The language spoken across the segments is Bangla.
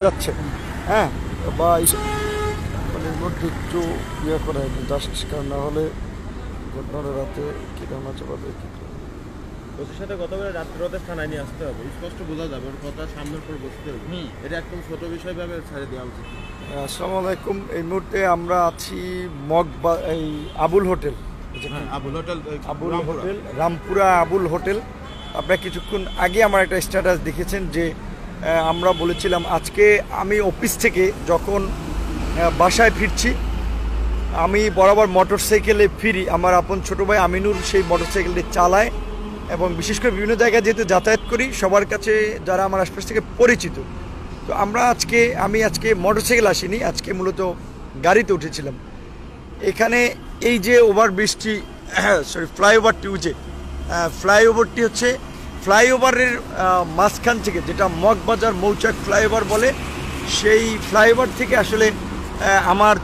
যাচ্ছে, হ্যাঁ, বা মানে এর মধ্যে একটু ইয়ে করা জাস্ট, কারণ না হলে ঘটনাটা রাতে কিরকম আছে বাদে কি ওদের সাথে কথা বলে রাত্রে থানায় নিয়ে আসতে হবে, স্পষ্ট বোঝা যাবে ওর কথা সামনের পর বসতে হবে। এটা একদম ছোট বিষয় ভাবে ছাড়ে দেওয়া উচিত। আসসালামু আলাইকুম। এই মুহূর্তে আমরা আছি এই Abul hotel, Abul hotel, Rampura Abul hotel. আপনারা কিছুক্ষণ আগে আমার একটা স্ট্যাটাস দেখেছেন যে আমরা বলেছিলাম আজকে আমি অফিস থেকে যখন বাসায় ফিরছি, আমি বরাবর মোটরসাইকেলে ফিরি, আমার আপন ছোটো ভাই আমিনুর সেই মোটরসাইকেলটি চালায় এবং বিশেষ করে বিভিন্ন জায়গায় যেহেতু যাতায়াত করি সবার কাছে যারা আমার আশপাশ থেকে পরিচিত, তো আমি আজকে মোটরসাইকেল আসিনি, আজকে মূলত গাড়িতে উঠেছিলাম। এখানে এই যে ওভারব্রিজটি ফ্লাইওভারটি ফ্লাইওভারটি হচ্ছে ফ্লাইওভারের মাঝখান থেকে, যেটা মগবাজার মৌচাক ফ্লাইওভার বলে, সেই ফ্লাইওভার থেকে আসলে আমার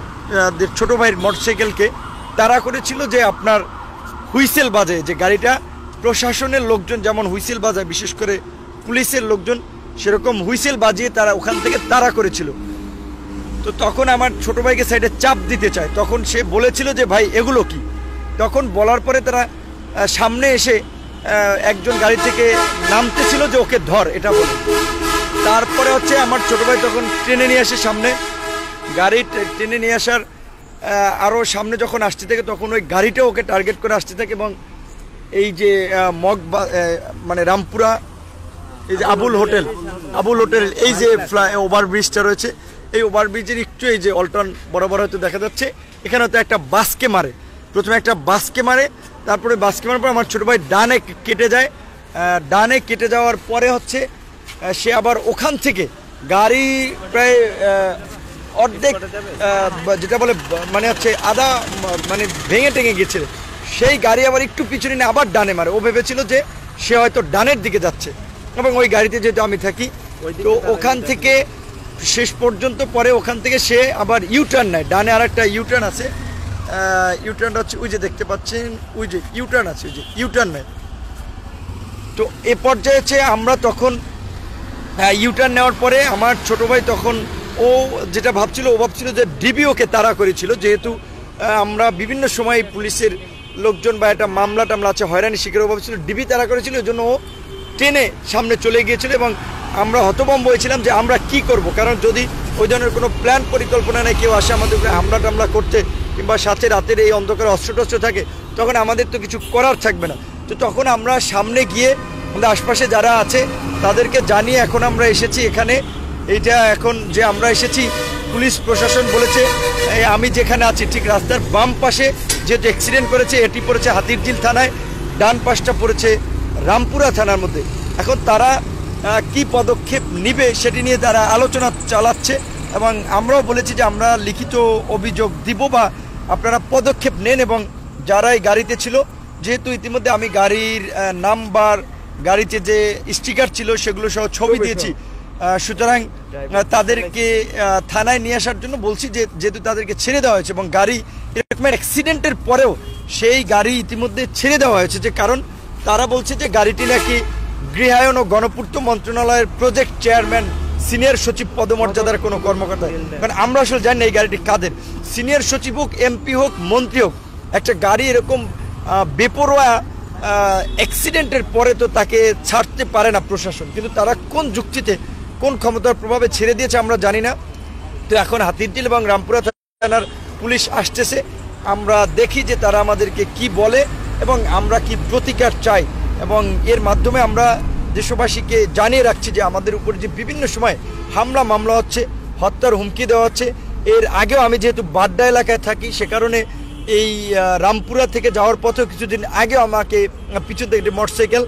ছোটো ভাইয়ের মোটরসাইকেলকে তাড়া করেছিল যে আপনার হুইসেল বাজে, যে গাড়িটা প্রশাসনের লোকজন যেমন হুইসেল বাজায়, বিশেষ করে পুলিশের লোকজন সেরকম হুইসেল বাজিয়ে তারা ওখান থেকে তাড়া করেছিল। তো তখন আমার ছোটো ভাইকে সাইডে চাপ দিতে চায়, তখন সে বলেছিল যে ভাই এগুলো কি, তখন বলার পরে তারা সামনে এসে একজন গাড়ি থেকে নামতেছিল যে ওকে ধর, এটা বলে। তারপরে হচ্ছে আমার ছোটো ভাই তখন ট্রেনে নিয়ে আসে, সামনে গাড়ি ট্রেনে নিয়ে আসার আরও সামনে যখন আসতে থাকে তখন ওই গাড়িটা ওকে টার্গেট করে আসতে থাকে এবং এই যে মানে রামপুরা এই যে আবুল হোটেল এই যে ওভারব্রিজটা রয়েছে, এই ওভারব্রিজের একটু এই যে অল্টার্ন বরাবর হয়তো দেখা যাচ্ছে, এখানে হয়তো একটা বাসকে মারে, প্রথমে একটা বাসকে মারে, তারপরে বাসকে মারার পর আমার ছোটো ভাই ডানে কেটে যায়, ডানে কেটে যাওয়ার পরে হচ্ছে সে আবার ওখান থেকে গাড়ি প্রায় অর্ধেক যেটা বলে মানে হচ্ছে আধা মানে ভেঙে টেঙে গেছিল, সেই গাড়ি আবার একটু পিছনে নিয়ে আবার ডানে মারে। ও ভেবেছিল যে সে হয়তো ডানের দিকে যাচ্ছে এবং ওই গাড়িতে যেহেতু আমি থাকি, তো ওখান থেকে শেষ পর্যন্ত পরে ওখান থেকে সে আবার ইউটার্ন নেয়, ডানে আর একটা ইউটার্ন আছে, ইউটার্নটা হচ্ছে ওই যে দেখতে পাচ্ছেন, ওই যে ইউটার্ন আছে, ওই যে ইউটার্ন নেয়। তো এ পর্যায়ে হচ্ছে আমরা তখন ইউটার্ন নেওয়ার পরে আমার ছোটো ভাই তখন ও যেটা ভাবছিল যে ডিবি ওকে তাড়া করেছিল, যেহেতু আমরা বিভিন্ন সময় পুলিশের লোকজন বা একটা মামলা টামলা আছে, হয়রানি শিকার ভাবছিল, ডিবি তাড়া করেছিল, এই জন্য ও ট্রেনে সামনে চলে গিয়েছিল এবং আমরা হতভম্ব হয়েছিলাম যে আমরা কি করব, কারণ যদি ওই ধরনের কোনো প্ল্যান পরিকল্পনা নেই, কেউ আসে আমাদের উপরে হামলা টামলা করতে কিংবা সাথে রাতের এই অন্ধকারে অস্ত্র থাকে, তখন আমাদের তো কিছু করার থাকবে না। তো তখন আমরা সামনে গিয়ে আমাদের আশপাশে যারা আছে তাদেরকে জানিয়ে এখন আমরা এসেছি এখানে। এইটা এখন যে আমরা এসেছি, পুলিশ প্রশাসন বলেছে আমি যেখানে আছি ঠিক রাস্তার বাম পাশে যেহেতু অ্যাক্সিডেন্ট করেছে, এটি পড়েছে হাতিরঝিল থানায়, ডান পাশটা পড়েছে রামপুরা থানার মধ্যে। এখন তারা কি পদক্ষেপ নিবে সেটি নিয়ে তারা আলোচনা চালাচ্ছে এবং আমরাও বলেছি যে আমরা লিখিত অভিযোগ দিব বা আপনারা পদক্ষেপ নেন। এবং যারা এই গাড়িতে ছিল, যেহেতু ইতিমধ্যে আমি গাড়ির নাম্বার, গাড়িতে যে স্টিকার ছিল সেগুলো সহ ছবি দিয়েছি, সুতরাং তাদেরকে থানায় নিয়ে আসার জন্য বলছি, যে যেহেতু তাদেরকে ছেড়ে দেওয়া হয়েছে এবং গাড়ি এরকম অ্যাক্সিডেন্টের পরেও সেই গাড়ি ইতিমধ্যে ছেড়ে দেওয়া হয়েছে, যে কারণ তারা বলছে যে গাড়িটি নাকি গৃহায়ন ও গণপূর্ত মন্ত্রণালয়ের প্রজেক্ট চেয়ারম্যান সিনিয়র সচিব পদমর্যাদার কোনো কর্মকর্তা, কারণ আমরা আসলে জানি না এই গাড়িটি কাদের, সিনিয়র সচিব হোক, এমপি হোক, মন্ত্রী হোক, একটা গাড়ি এরকম বেপরোয়া অ্যাক্সিডেন্টের পরে তো তাকে ছাড়তে পারে না প্রশাসন, কিন্তু তারা কোন যুক্তিতে কোন ক্ষমতার প্রভাবে ছেড়ে দিয়েছে আমরা জানি না। তো এখন হাতিরঝিল এবং রামপুরা থানার পুলিশ আসতেছে, আমরা দেখি যে তারা আমাদেরকে কি বলে এবং আমরা কি প্রতিকার চাই, এবং এর মাধ্যমে আমরা দেশবাসীকে জানিয়ে রাখছি যে আমাদের উপর যে বিভিন্ন সময় হামলা মামলা হচ্ছে, হত্যার হুমকি দেওয়া হচ্ছে। এর আগেও আমি যেহেতু বাড্ডা এলাকায় থাকি, সে কারণে এই রামপুরা থেকে যাওয়ার পথেও কিছুদিন আগেও আমাকে পিছন থেকে একটি মোটরসাইকেল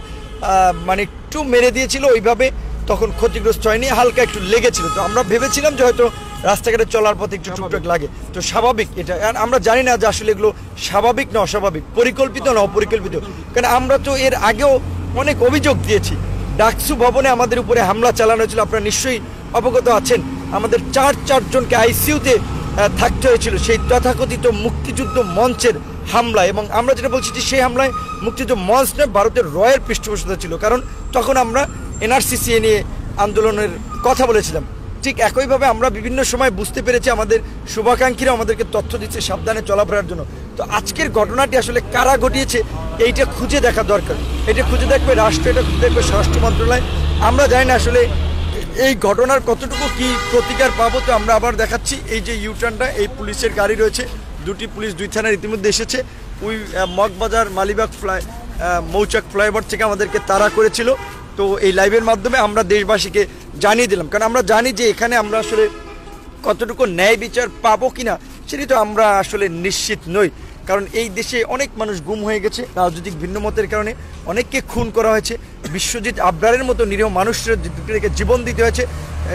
মানে একটু মেরে দিয়েছিল, ওইভাবে তখন ক্ষতিগ্রস্ত হয়নি, হালকা একটু লেগেছিল। তো আমরা ভেবেছিলাম যে হয়তো রাস্তাঘাটে চলার পথে একটু টুকটাক লাগে, তো স্বাভাবিক এটা, আমরা জানি না যে আসলে এগুলো স্বাভাবিক না অস্বাভাবিক, পরিকল্পিত না অপরিকল্পিত, কারণ আমরা তো এর আগেও অনেক অভিযোগ দিয়েছি। ডাকসু ভবনে আমাদের উপরে হামলা চালানো হয়েছিল, আপনারা নিশ্চয়ই অবগত আছেন, আমাদের চারজনকে আইসিইউতে থাকতে হয়েছিল সেই তথাকথিত মুক্তিযুদ্ধ মঞ্চের হামলা। এবং আমরা যেটা বলছি যে সেই হামলায় মুক্তিযুদ্ধ মঞ্চ নয়, ভারতের রয়ের পৃষ্ঠপোষকতা ছিল, কারণ তখন আমরা এনআরসি নিয়ে আন্দোলনের কথা বলেছিলাম। ঠিক একইভাবে আমরা বিভিন্ন সময় বুঝতে পেরেছি, আমাদের শুভাকাঙ্ক্ষীরা আমাদেরকে তথ্য দিচ্ছে সাবধানে চলাফেরার জন্য। তো আজকের ঘটনাটি আসলে কারা ঘটিয়েছে এইটা খুঁজে দেখা দরকার। এটা খুঁজে দেখবে রাষ্ট্র, এটা খুঁজে দেখবে স্বরাষ্ট্র মন্ত্রণালয়। আমরা জানি না আসলে এই ঘটনার কতটুকু কি প্রতিকার পাবো। তো আমরা আবার দেখাচ্ছি এই যে ইউটার্নটা, এই পুলিশের গাড়ি রয়েছে, দুটি পুলিশ 2 থানার ইতিমধ্যে এসেছে। ওই মগবাজার মালিবাগ মৌচাক ফ্লাইওভার থেকে আমাদেরকে তাড়া করেছিল। তো এই লাইভের মাধ্যমে আমরা দেশবাসীকে জানিয়ে দিলাম, কারণ আমরা জানি যে এখানে আমরা আসলে কতটুকু ন্যায় বিচার পাবো কিনা সেটি তো আমরা আসলে নিশ্চিত নই। কারণ এই দেশে অনেক মানুষ গুম হয়ে গেছে, রাজনৈতিক ভিন্নমতের কারণে অনেককে খুন করা হয়েছে, বিশ্বজিৎ আবরারের মতো নিরীহ মানুষকে জীবন দিতে হয়েছে।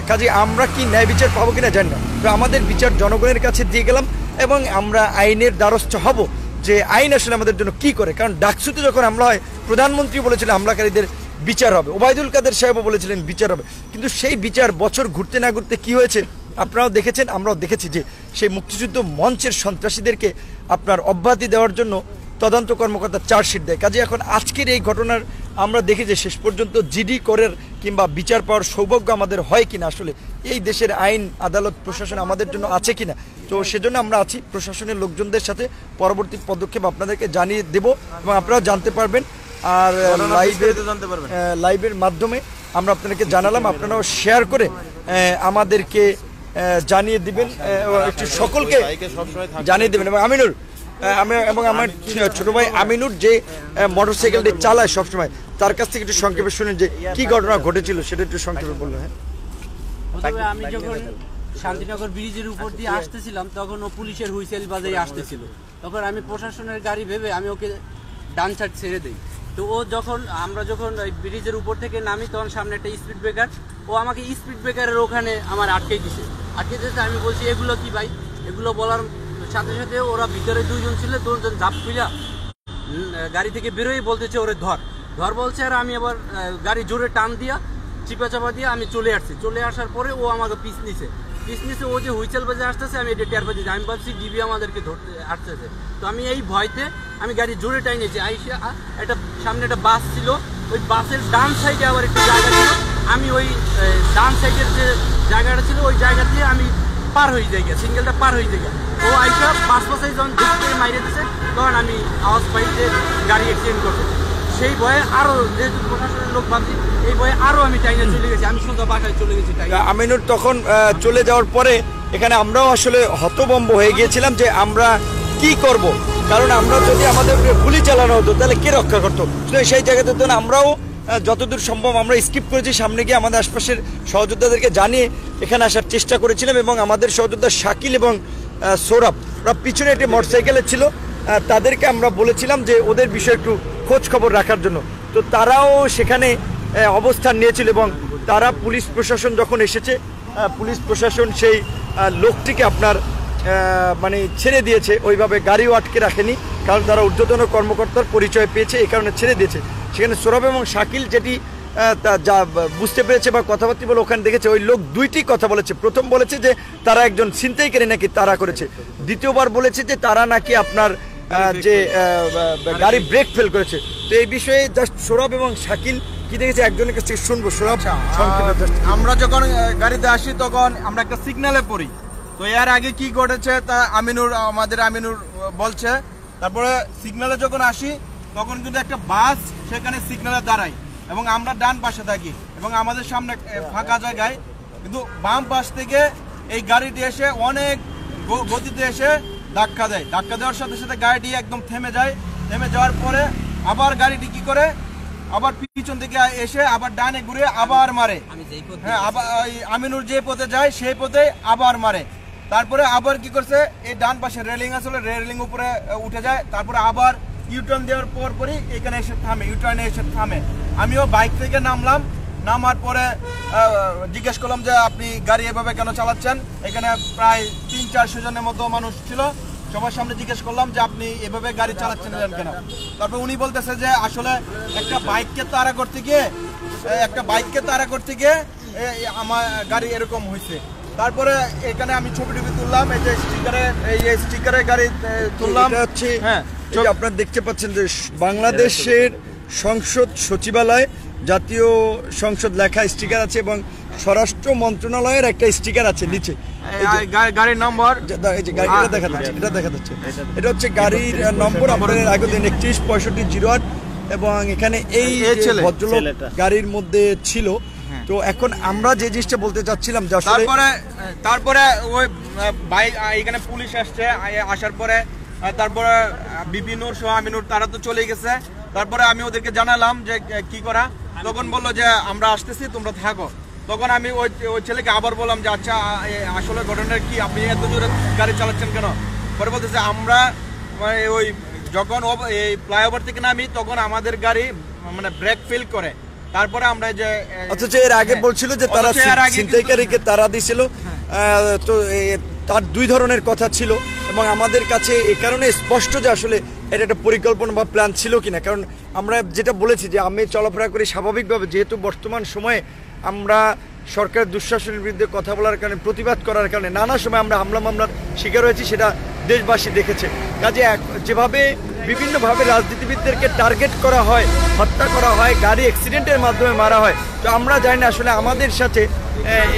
কাজে আমরা কি ন্যায় বিচার পাবো কিনা জানি না। তো আমাদের বিচার জনগণের কাছে দিয়ে গেলাম এবং আমরা আইনের দ্বারস্থ হব যে আইন আসলে আমাদের জন্য কি করে। কারণ ডাকসুতে যখন হামলা হয়, প্রধানমন্ত্রী বলেছিলেন হামলাকারীদের বিচার হবে, ওবায়দুল কাদের সাহেবও বলেছিলেন বিচার হবে, কিন্তু সেই বিচার বছর ঘুরতে না ঘুরতে কি হয়েছে আপনারাও দেখেছেন, আমরাও দেখেছি যে সেই মুক্তিযুদ্ধ মঞ্চের সন্ত্রাসীদেরকে আপনার অব্যাহতি দেওয়ার জন্য তদন্ত কর্মকর্তা চার্জশিট দেয়। কাজে এখন আজকের এই ঘটনার আমরা দেখি যে শেষ পর্যন্ত জিডি করের কিংবা বিচার পাওয়ার সৌভাগ্য আমাদের হয় কিনা, আসলে এই দেশের আইন আদালত প্রশাসন আমাদের জন্য আছে কিনা। তো সেজন্য আমরা আছি প্রশাসনের লোকজনদের সাথে, পরবর্তী পদক্ষেপ আপনাদেরকে জানিয়ে দেব এবং আপনারাও জানতে পারবেন। আর লাইভের মাধ্যমে আমরা আপনাদেরকে জানালাম, আপনারাও শেয়ার করে আমাদেরকে জানিয়ে দিবেন, একটু সকলকে জানিয়ে দেবেন। এবং আমিনুর এবং আমার ছোট ভাই আমিনুর যে মোটরসাইকেলটি চালায় সবসময়, তার কাছ থেকে একটু সংক্ষেপে শুনেন যে কি ঘটনা ঘটেছিল সেটা একটু সংক্ষেপে বললো। হ্যাঁ, আমি যখন শান্তিনগর ব্রিজের উপর দিয়ে আসতেছিলাম তখন ও পুলিশের হুইসেল বাজায় আসতেছিল, তখন আমি প্রশাসনের গাড়ি ভেবে আমি ওকে ডান সাইড ছেড়ে দিই। তো ও আমরা যখন ব্রিজের উপর থেকে নামি তখন সামনে একটা স্পিড ব্রেকার, ও আমাকে স্পিড ব্রেকারের ওখানে আমার আটকে দিছে। আমি বলছি এগুলো কি ভাই, এগুলো বলার সাথে সাথে ওরা ভিতরে 2 জন ছিল, 2 জন ঝাঁপ খুঁজা গাড়ি থেকে বেরোই বলতেছে ওরে ধর বলছে। আর আমি আবার গাড়ি জোরে টান দিয়া চিপা চাপা দিয়ে আমি চলে আসছি। চলে আসার পরে ও আমাকে পিছ নিছে, ও যে হুইসেল বাজে আসতেছে আমি এটা টের পাচ্ছি। আমি ভাবছি ডিবি আমাদেরকে ধরতে আসতেছে। তো আমি এই ভয়তে আমি গাড়ি জোরে টাইনেছি। আইসা একটা সামনে একটা বাস ছিল, ওই বাসের ডান সাইডে আবার একটু জায়গা ছিল, আমি ওই ডান সাইডের যে জায়গাটা ছিল ওই জায়গা দিয়ে আমি পার হয়ে যাই, সিঙ্গেলটা পার হয়ে যাই। ও আইসা পাশে যখন ঢুকতে মাইরে দিচ্ছে তখন আমি আওয়াজ পাই যে গাড়ি অ্যাক্সিডেন্ট করছে। সেই ভয়ে আরো যেহেতু প্রশাসনের লোক ভাবছি, এই ভয়ে আরো আমি টাইনে চলে গেছি, আমি সোজা বাসায় চলে গেছি। আমিনুর তখন চলে যাওয়ার পরে এখানে আমরাও আসলে হতভম্ব হয়ে গিয়েছিলাম যে আমরা কি করব, কারণ আমরা যদি আমাদের গুলি চালানো হতো তাহলে কে রক্ষা করতো। সেই জায়গাতে তো আমরাও যতদূর সম্ভব আমরা স্কিপ করেছি, সামনে গিয়ে আমাদের আশপাশের সহযোদ্ধাদেরকে জানিয়ে এখানে আসার চেষ্টা করেছিলাম। এবং আমাদের সহযোদ্ধা শাকিল এবং সৌরভ, ওরা পিছনে একটি মোটরসাইকেলে ছিল, তাদেরকে আমরা বলেছিলাম যে ওদের বিষয়ে একটু খোঁজ খবর রাখার জন্য। তো তারাও সেখানে অবস্থান নিয়েছিল এবং তারা পুলিশ প্রশাসন যখন এসেছে, পুলিশ প্রশাসন সেই লোকটিকে আপনার মানে ছেড়ে দিয়েছে, ওইভাবে গাড়িও আটকে রাখেনি, কারণ তারা ঊর্ধ্বতন কর্মকর্তার পরিচয় পেয়েছে, এই কারণে ছেড়ে দিয়েছে। সেখানে সৌরভ এবং শাকিল যেটি যা বুঝতে পেরেছে বা কথাবার্তা বলে ওখানে দেখেছে, ওই লোক 2টি কথা বলেছে। প্রথম বলেছে যে তারা একজন ছিনতাইকারী নাকি তারা করেছে, দ্বিতীয়বার বলেছে যে তারা নাকি আপনার যে গাড়ি ব্রেক ফেল করেছে। তো এই বিষয়ে জাস্ট সৌরভ এবং শাকিল কি দেখেছে একজনের কাছ থেকে শুনবো। সৌরভ, আমরা যখন গাড়িতে আসি তখন আমরা একটা সিগন্যালে পড়ি। তো এর আগে কি ঘটেছে তা আমাদের আমিনুর বলছে। তারপরে সিগন্যালে যখন আসি তখন কিন্তু একটা বাস সেখানে সিগন্যালে দাঁড়ায় এবং আমরা ডান পাশে থাকি এবং আমাদের সামনে ফাঁকা জায়গায় কিন্তু বাম পাশ থেকে এই গাড়িটি এসে অনেক গতিতে এসে ধাক্কা দেয়। ধাক্কা দেওয়ার সাথে সাথে গাড়িটি একদম থেমে যায়। থেমে যাওয়ার পরে আবার গাড়িটি কি করে আবার পিছন থেকে এসে আবার ডানে ঘুরে আবার মারে। হ্যাঁ, আবার আমিনুর যে পথে যায় সেই পথে আবার মারে। তারপরে আবার কি করছে, এই ডান পাশে রেলিং আসলে রেলিং উপরে উঠে যায়। তারপরে আবার ইউটার্ন দেওয়ার পরই এখানে এসে থামে, ইউটার্নে এসে থামে। আমিও বাইক থেকে নামলাম, নামার পরে জিজ্ঞেস করলাম যে আপনি গাড়ি এভাবে কেন চালাচ্ছেন। এখানে প্রায় 300-400 জনের মতো মানুষ ছিল, সবার সামনে জিজ্ঞেস করলাম যে আপনি এভাবে গাড়ি চালাচ্ছেন কেন। তারপর উনি বলতেছে যে আসলে একটা বাইককে তাড়া করতে গিয়ে আমার গাড়ি এরকম হয়েছে। তারপরে এখানে আমি ছবি তুললাম, এই যে স্টিকারে গাড়ি তুললাম। হ্যাঁ, আপনারা দেখতে পাচ্ছেন যে বাংলাদেশের সংসদ সচিবালয়, জাতীয় সংসদ লেখা স্টিকার আছে এবং স্বরাষ্ট্র মন্ত্রণালয়ের একটা স্টিকার আছে নিচে, গাড়ির নম্বর এই যে গাড়িটা দেখা যাচ্ছে, এটা দেখা যাচ্ছে, এটা হচ্ছে গাড়ির নম্বর আপনাদের আগের দিন 316508 এবং এখানে এই ভদ্রলোক গাড়ির মধ্যে ছিল। তো এখন আমরা যে জিনিসটা বলতে চাচ্ছিলাম যে আসলে তারপরে ওই বাইক এখানে পুলিশ আসছে, আসার পরে তারপরে বিপিনুর সহ আমিনুর তারা তো চলে গেছে। তারপরে আমি ওদেরকে জানালাম যে কি করা, তখন বললো যে আমরা আসতেছি তোমরা থাকো। তখন আমি ওই ছেলেকে আবার বললাম যে আচ্ছা আসলে ঘটনাটা কি, আপনি এত জোরে গাড়ি চালাচ্ছেন কেন? পরে বলতেছে আমরা ওই যখন এই ফ্লাইওভার থেকে নামি তখন আমাদের গাড়ি মানে ব্রেক ফেল করে, তারপরে আমরা যে অথচ এর আগে বলছিল যে তারা ছিনতাইকারীকে তারা দিছিল। তো তার দুই ধরনের কথা ছিল এবং আমাদের কাছে এই কারণে স্পষ্ট যে আসলে এটা একটা পরিকল্পনা বা প্ল্যান ছিল কিনা। কারণ আমরা যেটা বলেছি যে আমি চলাফেরা করি স্বাভাবিকভাবে, যেহেতু বর্তমান সময়ে আমরা সরকারের দুঃশাসনের বিরুদ্ধে কথা বলার কারণে, প্রতিবাদ করার কারণে নানা সময় আমরা হামলা মামলার শিকার হয়েছি, সেটা দেশবাসী দেখেছে। কাজে যেভাবে বিভিন্নভাবে রাজনীতিবিদদেরকে টার্গেট করা হয়, হত্যা করা হয়, গাড়ি অ্যাক্সিডেন্টের মাধ্যমে মারা হয়, তো আমরা জানি না আসলে আমাদের সাথে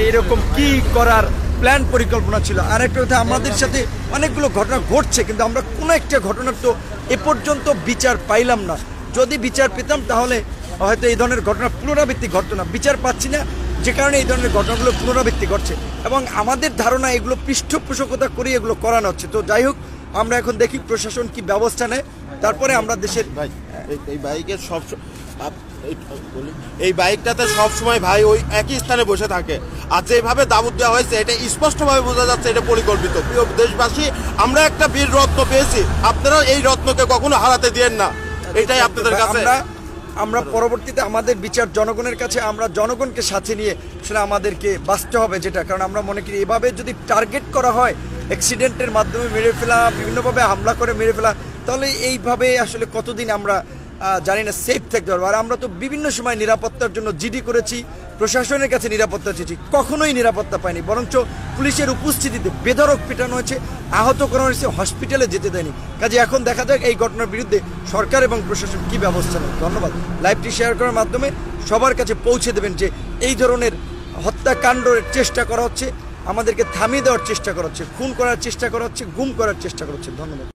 এরকম কি করার প্ল্যান পরিকল্পনা ছিল। আর একটা কথা, আমাদের সাথে অনেকগুলো ঘটনা ঘটছে কিন্তু আমরা কোনো একটা ঘটনার তো এ পর্যন্ত বিচার পাইলাম না। যদি বিচার পেতাম তাহলে হয়তো এই ধরনের ঘটনা পুনরাবৃত্তি ঘটতো না। বিচার পাচ্ছি না, যে কারণে এই ধরনের ঘটনাগুলো পুনরাবৃত্তি ঘটছে এবং আমাদের ধারণা এগুলো পৃষ্ঠপোষকতা করে এগুলো করানো হচ্ছে। তো যাই হোক, আমরা এখন দেখি প্রশাসন কি ব্যবস্থা নেয়, তারপরে আমরা দেশের এই বাইকের এই বাইকটাতে সবসময় ভাই ওই একই স্থানে বসে থাকে, আর যেভাবে দাবুত দেওয়া হয়েছে এটা স্পষ্টভাবে বোঝা যাচ্ছে এটা পরিকল্পিত। প্রিয় দেশবাসী, আমরা একটা বীর রত্ন পেয়েছি, আপনারা এই রত্নকে কখনো হারাতে দিয়েন না, এটাই আপনাদের কাছে। আমরা পরবর্তীতে আমাদের বিচার জনগণের কাছে, আমরা জনগণকে সাথে নিয়ে সেটা আমাদেরকে বাঁচতে হবে, যেটা কারণ আমরা মনে করি এভাবে যদি টার্গেট করা হয়, অ্যাক্সিডেন্টের মাধ্যমে মেরে ফেলা, বিভিন্নভাবে হামলা করে মেরে ফেলা, তাহলে এইভাবে আসলে কতদিন আমরা জানি না সেফ থাকতে পারবো। আর আমরা তো বিভিন্ন সময় নিরাপত্তার জন্য জিডি করেছি, প্রশাসনের কাছে নিরাপত্তা চেয়েছি, কখনোই নিরাপত্তা পাইনি, বরঞ্চ পুলিশের উপস্থিতিতে বেধড়ক পিটানো হয়েছে, আহত করা হয়েছে, হসপিটালে যেতে দেয়নি। কাজে এখন দেখা যাক এই ঘটনার বিরুদ্ধে সরকার এবং প্রশাসন কি ব্যবস্থা নেয়। ধন্যবাদ। লাইভটি শেয়ার করার মাধ্যমে সবার কাছে পৌঁছে দেবেন যে এই ধরনের হত্যাকাণ্ডের চেষ্টা করা হচ্ছে, আমাদেরকে থামিয়ে দেওয়ার চেষ্টা করা হচ্ছে, খুন করার চেষ্টা করা হচ্ছে, গুম করার চেষ্টা করা হচ্ছে। ধন্যবাদ।